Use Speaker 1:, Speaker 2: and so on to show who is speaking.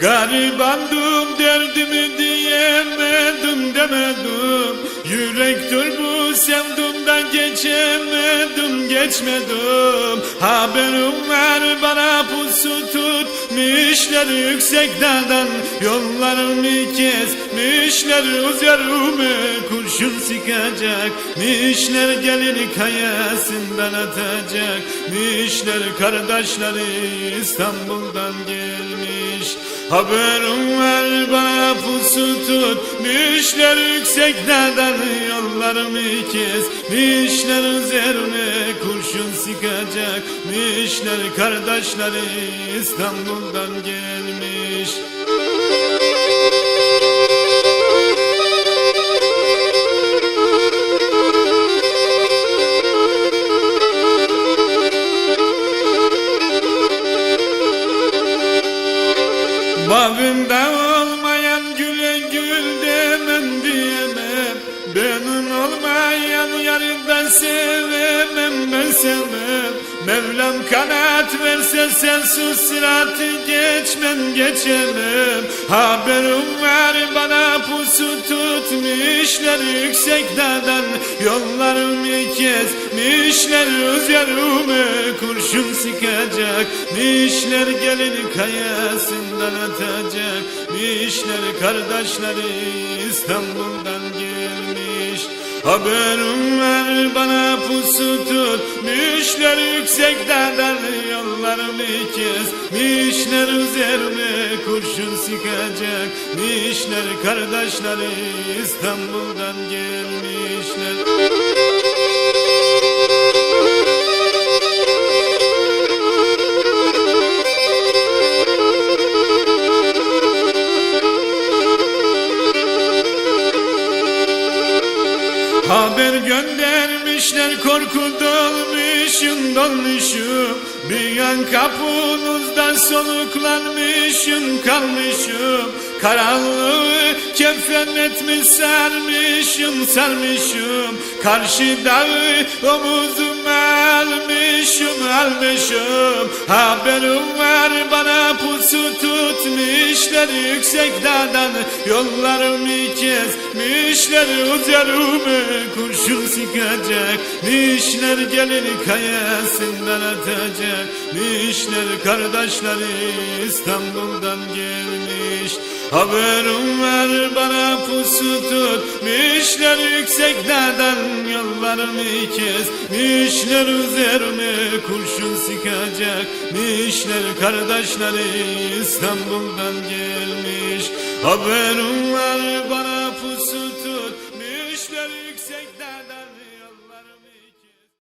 Speaker 1: Garibandım derdimi diyemedim demedim. Yürektir bu sevdumdan geçmedim. Haberim var bana pusu tutmuşlar yüksek dağdan. Yollarımı kesmişler üzerime kurşun sıkacak. Mişler gelin kayasından atacak. Mişler kardeşleri İstanbul'dan gelmiş. Haberim var bana pusu tutmuşlar yüksek dağdan. Yollarımı kesmişler üzerine kurşun sıkacak. Mişler kardeşleri İstanbul'dan gelmiş. Bağımda olmayan güle gül demem diyemem. Benim olmayan yarı ben sevemem. Mevlam kanat verse sensiz sıratı geçemem. Haberim var bana pusu tutmuşlar yüksek dağdan. Yollarımı kesmişler üzerime kurşun sıkacak. Mişler gelin kayasından atacak. Mişler kardeşleri İstanbul'dan gelmiş. Haberim var bana pusu tutmuşlar yüksek dağdan. Yollarımı kesmişler üzerime kurşun sıkacak. Mişler kardeşleri İstanbul'dan gelmişler. Haber göndermişler korku dolmuşum. Bir an kapınızdan soluklanmışım kalmışım. Karanlığı kefenetmiş sarmışım. Karşı dağı omuzuma almışım. Haberim var bana pusu tutmuşlar yüksek dağdan. Yollarımı kesmişler üzerime kurşun sıkacak. Mişler gelin kayasından atacak. Mişler kardeşleri İstanbul'dan gelmiş. Haberim var bana pusu tutmuşlar yüksek dağdan. Yollarımı kesmişler üzerime kurşun sıkacak. Mişler kardeşleri İstanbul'dan gelmiş. Haberim var bana